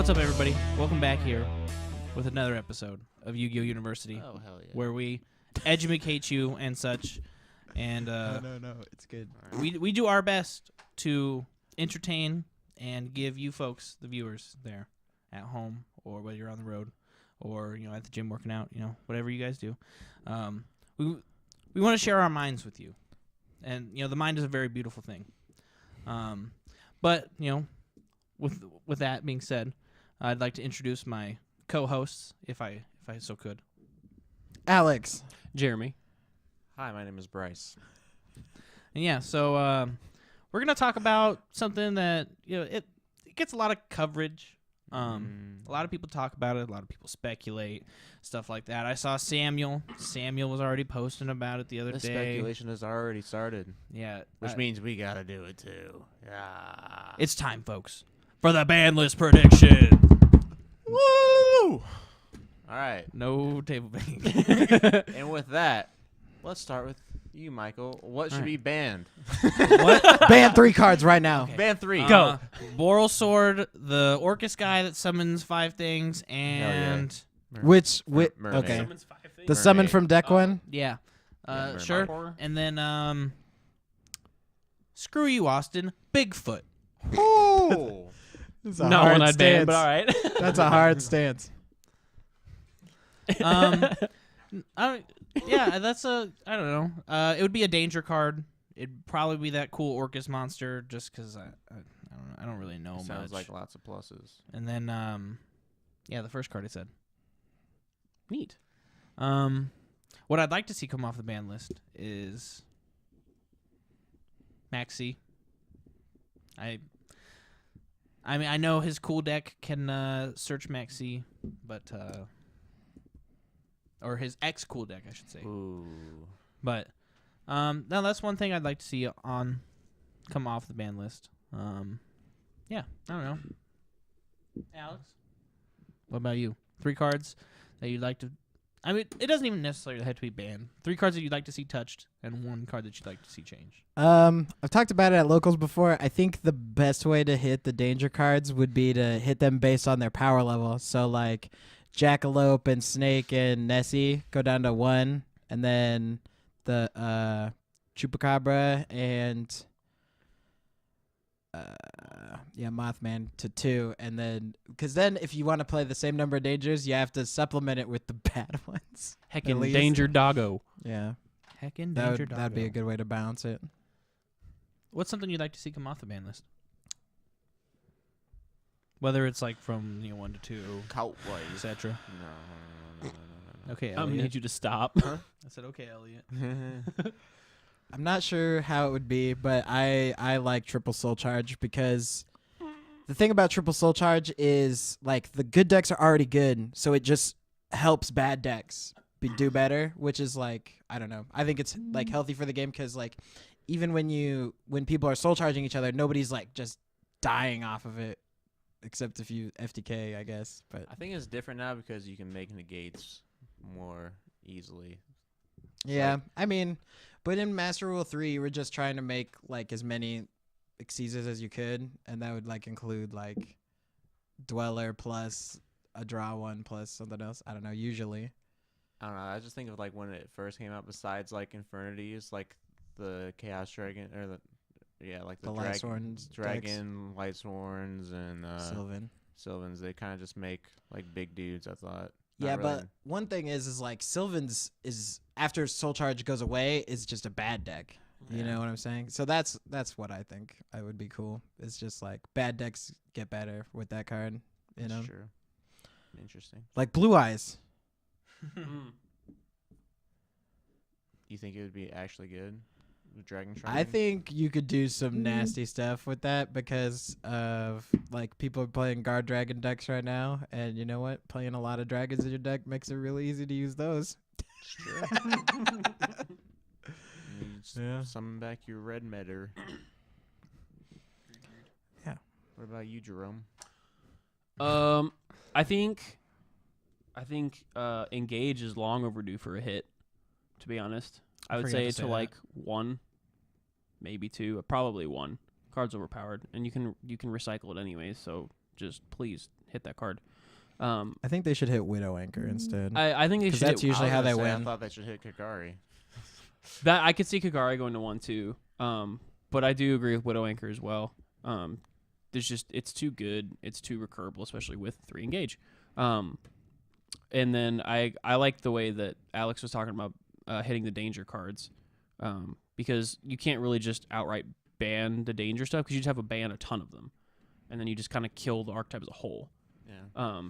What's up, everybody? Welcome back here with another episode of YGOU University, Oh, hell yeah. where we educate you and such. And No, it's good. we do our best to entertain and give you folks, the viewers there at home, or whether you're on the road, or at the gym working out, whatever you guys do. We want to share our minds with you, and the mind is a very beautiful thing. But with that being said, I'd like to introduce my co-hosts, if I so could. Alex. Jeremy. Hi, my name is Bryce. And so we're gonna talk about something that it gets a lot of coverage. A lot of people talk about it. A lot of people speculate, stuff like that. I saw Samuel. Samuel was already posting about it the other The day. speculation has already started. Yeah, Which means we gotta do it too. Yeah. it's time, folks, for the ban list prediction. Woo! Alright. No table banging. And with that, let's start with you, Michael. What should be banned? What? Ban 3 cards right now. Okay. Ban 3. Go. Boral Sword, the Orcus guy that summons 5 things, and Which, Mermaid. okay. Summons 5 things. The summon Mermaid. from deck one? yeah, Mermaid. sure. And then screw you, Austin. Bigfoot. Oh. That's a No hard one I'd ban, stance. but all right. That's a hard stance. That's I don't know. It would be a danger card. It'd probably be that cool Orcus monster, just because I don't know. I don't really know much. Sounds like lots of pluses. And then the first card I said. Neat. What I'd like to see come off the ban list is Maxi. I mean, I know his cool deck can search Maxi, but or his X cool deck, I should say. Ooh. But no, that's one thing I'd like to see come off the ban list. Yeah, I don't know. Alex, what about you? 3 cards that you'd like to. I mean, it doesn't even necessarily have to be banned. 3 cards that you'd like to see touched, and 1 card that you'd like to see changed. I've talked about it at locals before. I think the best way to hit the danger cards would be to hit them based on their power level. So, like, Jackalope and Snake and Nessie go down to 1, and then the Chupacabra and Mothman to 2, and then because then if you want to play the same number of dangers, you have to supplement it with the bad ones. Heckin' least. Danger Doggo. Yeah, Heckin' that danger would, that'd be a doggo. good way to balance it. What's something you'd like to see come off the ban list? Whether it's like from 1 to 2, Cowboys. etc. No. Okay, I'm gonna Elliot. need you to stop. I said okay, Elliot. I'm not sure how it would be, but I like triple soul charge because the thing about triple soul charge is like the good decks are already good, so it just helps bad decks do better, which is like, I don't know. I think it's like healthy for the game because like even when people are soul charging each other, nobody's like just dying off of it except if you FTK, I guess. But I think it's different now because you can make negates more easily. yeah, I mean, but in Master Rule 3, you were just trying to make like as many Exceeders as you could, and that would like include like Dweller plus a draw 1 plus something else. I don't know, usually. I don't know. I just think of like when it first came out. Besides like Infernities, like the Chaos Dragon or like the Lightsworns Dragon, Lightsworns, and Sylvan. Sylvans. They kind of just make like big dudes. I thought. Yeah, Not but really. one thing is like Sylvan's is after Soul Charge goes away is just a bad deck. You Yeah. know what I'm saying? So that's what I think I would be cool. It's just like bad decks get better with that card. You know, That's true. Interesting. like Blue Eyes. You think it would be actually good? The Dragon I Trigon? think you could do some nasty stuff with that because of like people are playing guard dragon decks right now, and you know what? Playing a lot of dragons in your deck makes it really easy to use those. It's true. You just Yeah. summon back your red meter. Yeah. What about you, Jerome? I think Engage is long overdue for a hit. To be honest, I would forgot say to say to that. like 1, maybe 2, probably 1. Card's overpowered, and you can recycle it anyways. So just please hit that card. I think they should hit Widow Anchor instead. I think they 'Cause should. that's usually how they I win. thought they should hit Kagari. That I could see Kagari going to 1-2. But I do agree with Widow Anchor as well. It's too good. It's too recurable, especially with 3 engage. And then I like the way that Alex was talking about hitting the danger cards, because you can't really just outright ban the danger stuff because you just have to ban a ton of them, and then you just kind of kill the archetype as a whole. Yeah.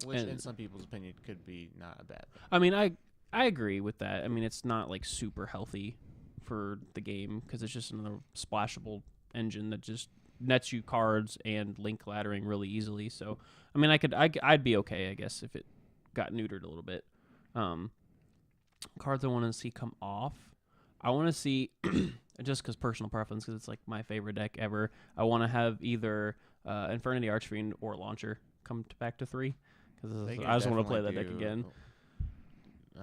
Which, and- in some people's opinion, could be not a bad thing. I mean, I agree with that. I mean, it's not like super healthy for the game because it's just another splashable engine that just nets you cards and link laddering really easily. So, I mean, I'd be okay, I guess, if it got neutered a little bit. Cards I want to see come off. I want to see, just because personal preference, because it's like my favorite deck ever. I want to have either Infernity Archfiend or Launcher come back to 3 because They could I just want to play that definitely deck again. do-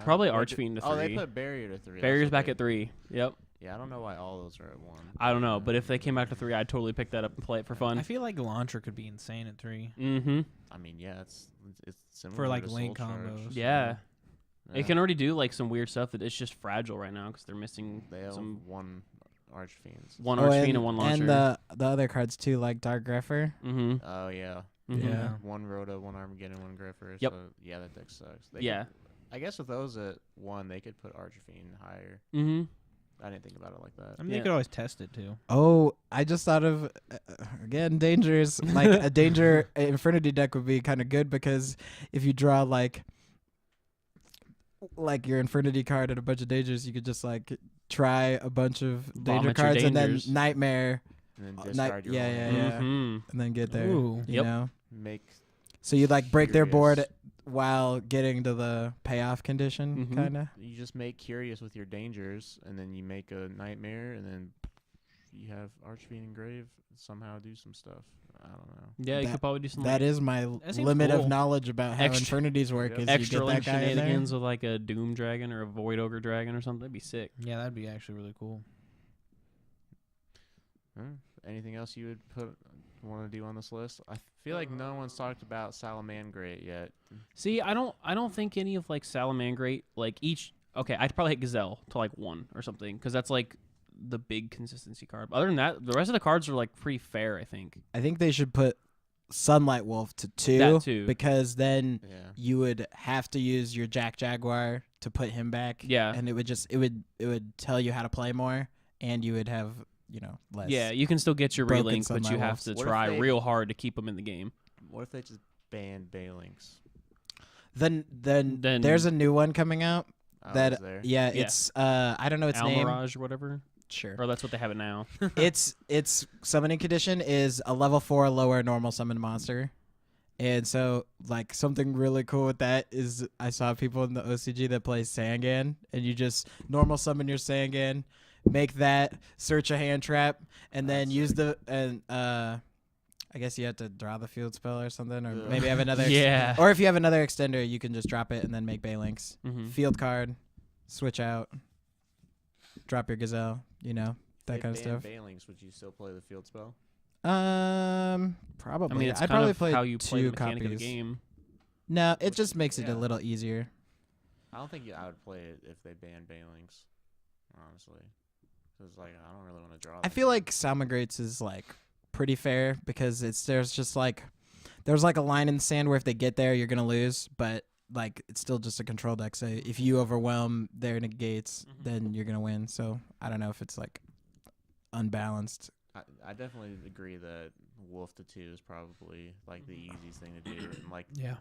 Probably they Archfiend to 3. Oh, they put Barrier to 3. Barrier's That's what back they- at 3. Yep. Yeah, I don't know why all those are at 1. I don't know, but if they came back to 3, I'd totally pick that up and play it for I fun. feel like Launcher could be insane at 3 Mm-hmm. I mean, yeah, it's similar for like to link Soul Charge. combos. Yeah. Yeah. It can already do like some weird stuff that it's just fragile right now because they're missing They have some 1 Archfiends. one Oh, Archfiend and one Launcher. And the other cards too, like Dark Greffer. Mm-hmm. Oh yeah. Mm-hmm. Yeah. 1 Rhoda, 1 Armageddon, 1 Griffer. Yep. So yeah, that deck sucks. They Yeah. could- I guess with those at 1, they could put Archfiend higher. Mm-hmm. I didn't think about it like that. I mean, Yeah. they could always test it too. Oh, I just thought of again dangers. Like a danger Infernity deck would be kind of good because if you draw like your Infernity card and a bunch of dangers, you could just like try a bunch of danger Vomit your cards and then dangers. Nightmare And then night- discard your yeah, whole yeah, hand. yeah. Mm-hmm. and then get there. Ooh. You Yep. know, Make so you like break their board Curious. while getting to the payoff condition, Mhm. kind of. you just make Curious with your dangers, and then you make a Nightmare, and then you have Archfiend Engrave somehow do some stuff. I don't know. Yeah, you That- could probably do some That is my That seems limit cool. of knowledge about how Extra- Infernities work. Yep. Is extra you link get that guy in there. shenanigans with like a Doom Dragon or a Void Ogre Dragon or something. That'd be sick. Yeah, that'd be actually really cool. Anything else you would want to do on this list? I feel like no one's talked about Salamangreat yet. See, I don't think any of like Salamangreat like each. Okay, I'd probably hit Gazelle to like 1 or something because that's like the big consistency card. But other than that, the rest of the cards are like pretty fair. I think. I think they should put Sunlight Wolf to 2 That too. because then Yeah. you would have to use your Jack Jaguar to put him back. Yeah. and it would tell you how to play more, and you would have less. Yeah, you can still get your broken relink, but you Sunlight have Wolves. to What if try they- real hard to keep them in the game. What if they just banned Balinks? Then Then- there's a new one coming out. Oh, That is there? yeah, Yeah. it's I don't know its name. Almirage or whatever, Sure. or that's what they have it now. its summoning condition is a level 4 lower normal summon monster. And so, like, something really cool with that is I saw people in the OCG that play Sangan, and you just normal summon your Sangan, make that, search a hand trap, and then That's use I guess you have to draw the field spell or something, or Ugh. maybe have another. Yeah. Or if you have another extender, you can just drop it and then make Balinks. Mm-hmm. Field card, switch out, drop your Gazelle, that If kind of banned stuff. Balinks, would you still play the field spell? Probably. I mean, it's I'd kind probably of play how you play the 2 mechanic copies. of the game. No, it Which- just makes it yeah. a little easier. I don't think I would play it if they banned Balinks, honestly. Because, like, I don't really want to draw. I feel like Salmagrates is like pretty fair because there's like a line in the sand where if they get there you're gonna lose, but like it's still just a control deck. So if you overwhelm their negates, Mhm. then you're gonna win. So I don't know if it's like unbalanced. I definitely agree that Wolf to 2 is probably, like, the easiest thing to do. And, like, Yeah.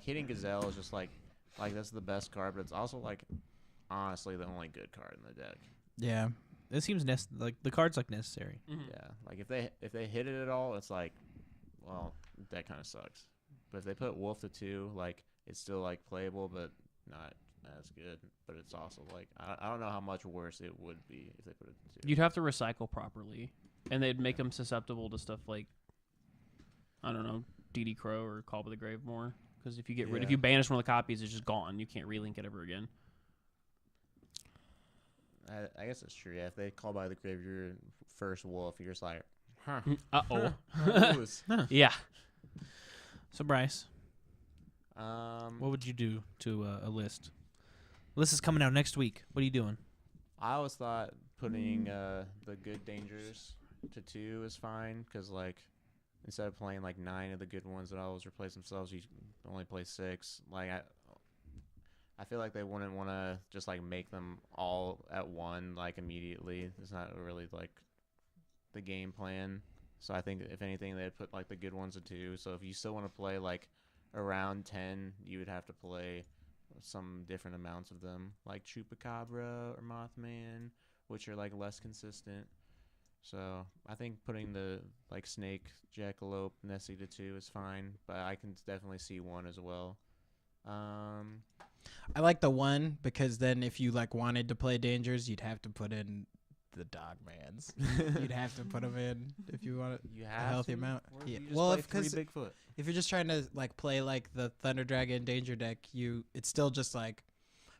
hitting Gazelle is just, like that's the best card, but it's also, like, honestly the only good card in the deck. Yeah. It seems like the card's like necessary. Mm-hmm. Yeah, like if they hit it at all, it's like, well, that kind of sucks. But if they put Wolf to 2, like it's still like playable, but not as good. But it's also like I don't know how much worse it would be if they put it to 2. You'd have to recycle properly, and they'd make them susceptible to stuff like, I don't know, DD Crow or Call by the Grave more. Because if you get rid, if Yeah. you banish one of the copies, it's just gone. You can't relink it ever again. I guess it's true. Yeah, if they call by the grave your first wolf, you're just like, huh. Uh oh. lose. Yeah. So Bryce, What what would you do to a list? List is coming out next week. What are you doing? I always thought putting the good dangers to 2 is fine because like instead of playing like 9 of the good ones that always replace themselves, you only play 6. Like I feel like they wouldn't want to just like make them all at one like immediately. It's not really like the game plan. So I think if anything, they'd put like the good ones at 2. So if you still want to play like around 10, you would have to play some different amounts of them, like Chupacabra or Mothman, which are like less consistent. So I think putting the like Snake, Jackalope, Nessie to 2 is fine, but I can definitely see 1 as well. I like the 1 because then if you like wanted to play dangers, you'd have to put in the Dogmans. You'd have to put them in if you want You a have healthy to? amount. Or Yeah. you just Well, play if 3 because Bigfoot. if you're just trying to like play like the Thunder Dragon Danger deck, it's still just like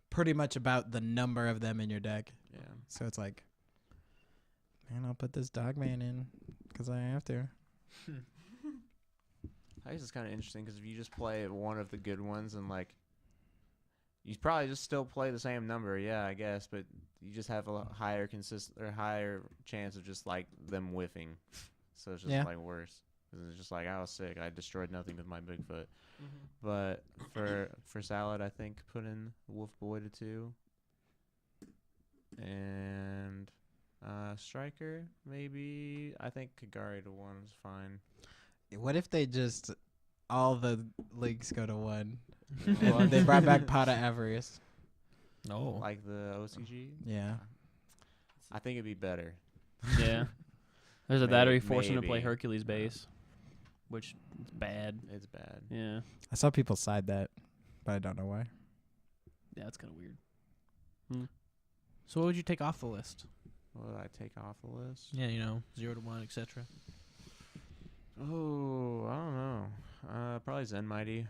pretty much about the number of them in your deck. Yeah. So it's like, man, I'll put this Dogman in because I have to. I guess it's kind of interesting because if you just play 1 of the good ones and like you probably just still play the same number, yeah, I guess, but you just have a higher higher chance of just like them whiffing. So it's just like worse. 'Cause it's just like I was sick. I destroyed nothing with my Bigfoot. But for Salad, I think put in Wolf Boy to 2. And Striker maybe. I think Kagari to 1 is fine. What if they just all the leagues go to 1? Well, And they brought back Pot of Avarice. No. like the OCG. Yeah. I think it'd be better. Yeah. There's that, or you May- force him to play maybe. Hercules base, which is bad. It's bad. Yeah. I saw people side that, but I don't know why. Yeah, that's kind of weird. So what would you take off the list? What would I take off the list? Yeah, 0 to 1, etc. Oh, I don't know. Probably Zen Mighty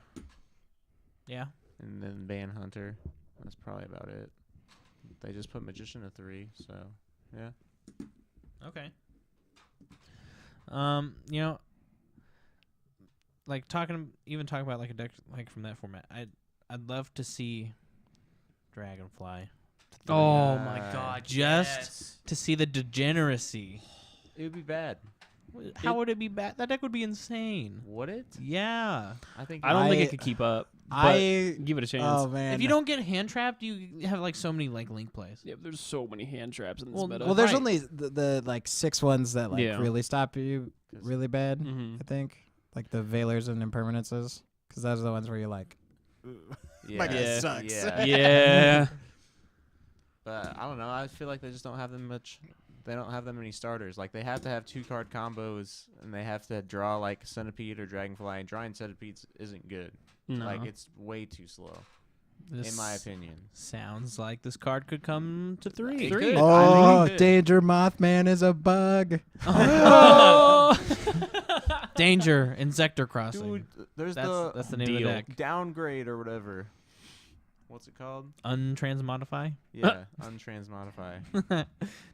Yeah. and then Ban Hunter. That's probably about it. They just put Magician to 3, so yeah. Okay. Like talking about like a deck like from that format. I'd love to see Dragonfly. Oh my god, Just to see the degeneracy. It would be bad. How would it be bad? That deck would be insane. Would it? Yeah. I think. I don't think I- it could keep up. But I give it a chance. Oh man. If you don't get hand trapped, you have like so many like link plays. Yeah, there's so many hand traps in this Well, meta. well, there's Right. only the like 6 ones that like Yeah. really stop you 'Cause- really bad. Mhm. I think like the Veilers and Impermanences, because those are the ones where you're like, Yeah. my guy Yeah. sucks. Yeah. Yeah. But I don't know. I feel like they just don't have them much. They don't have that many starters. Like they have to have 2-card combos, and they have to draw like Centipede or Dragonfly. And drawing Centipedes isn't good. No. Like it's way too slow, This in my opinion. sounds like this card could come to 3. It Three. could. oh, I think it could. Danger Mothman is a bug. Danger, Insector Crossing. Dude, there's that's the name deal. of the deck. downgrade or whatever. What's it called? Untransmodify? Yeah, untransmodify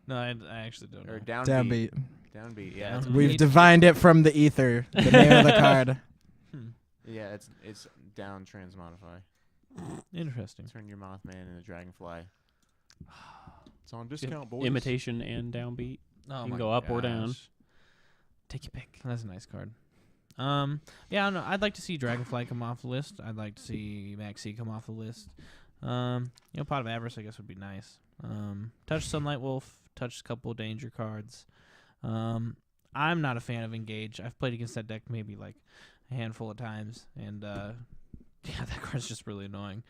No, I actually don't know. or downbeat. Downbeat. Downbeat. Yeah, it's, Downbeat. We've divined it from the ether. The name of the card. yeah, it's down transmodify. Interesting. Turn your Mothman into Dragonfly. It's on discount, boys. Imitation and downbeat. Oh You can my go up or down. gosh. Take your pick. That's a nice card. Yeah, I don't know. I'd like to see Dragonfly come off the list. I'd like to see Maxi come off the list. Pot of Avarice, I guess, would be nice. Touch Sunlight Wolf, touch a couple of danger cards. I'm not a fan of Engage. I've played against that deck maybe like a handful of times, and yeah, that card's just really annoying.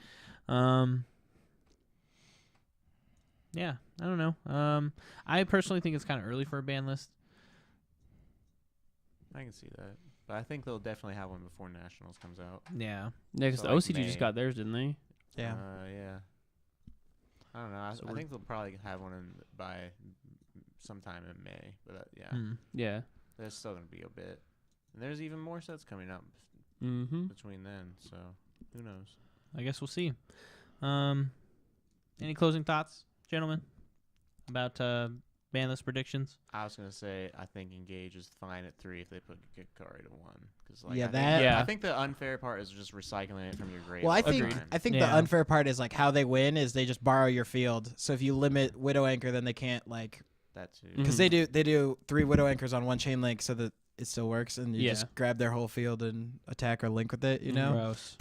Yeah, I don't know. I personally think it's kind of early for a ban list. I can see that, but I think they'll definitely have one before Nationals comes out. Yeah. Yeah, because So, the like, OCG just May. got theirs, didn't they? Yeah. Yeah. I don't know. I, So I we're- think they'll probably have one by sometime in May. But yeah, Yeah. there's still gonna be a bit, and there's even more sets coming up Mm-hmm. between then. So who knows? I guess we'll see. Any closing thoughts, gentlemen, about ban list predictions? I was gonna say I think Engage is fine at 3 if they put Kikari to 1. Cause like, Yeah, I think, that- Yeah. I think the unfair part is just recycling it from your grade. Well, I all the think Agreed. time. I think Yeah. the unfair part is like how they win is they just borrow your field. So if you limit Widow Anchor, then they can't like that too. because Mhm. they do 3 Widow Anchors on one chain link so that it still works, and you Yeah. just grab their whole field and attack or link with it. You Mhm. know, Gross.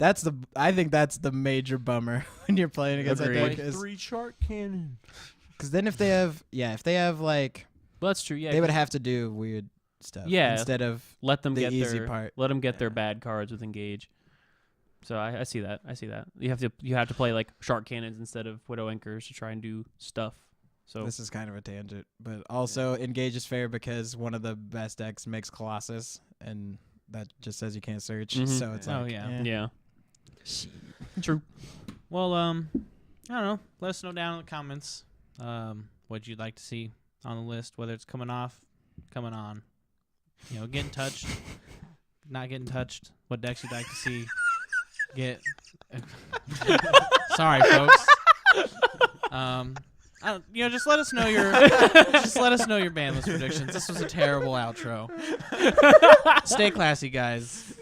I think that's the major bummer when you're playing against that Agreed. deck. Play 3 shark cannon. Because then if they have like Well, that's true. Yeah. they would 'cause have to do weird stuff. Yeah. Instead of let them the get easy their part. Let them get their Yeah. bad cards with Engage. So I see that. I see that. You have to play like shark cannons instead of Widow Anchors to try and do stuff. So this is kind of a tangent, but also Engage is fair because one of the best decks makes Colossus, and that just says you can't search. Mhm. So it's Oh, like, yeah. eh. yeah. True. Well, I don't know. Let us know down in the comments what you'd like to see on the list, whether it's coming off, coming on. You know, getting touched, not getting touched. What decks you'd like to see get. Sorry, folks. Just let us know your ban list predictions. This was a terrible outro. Stay classy, guys.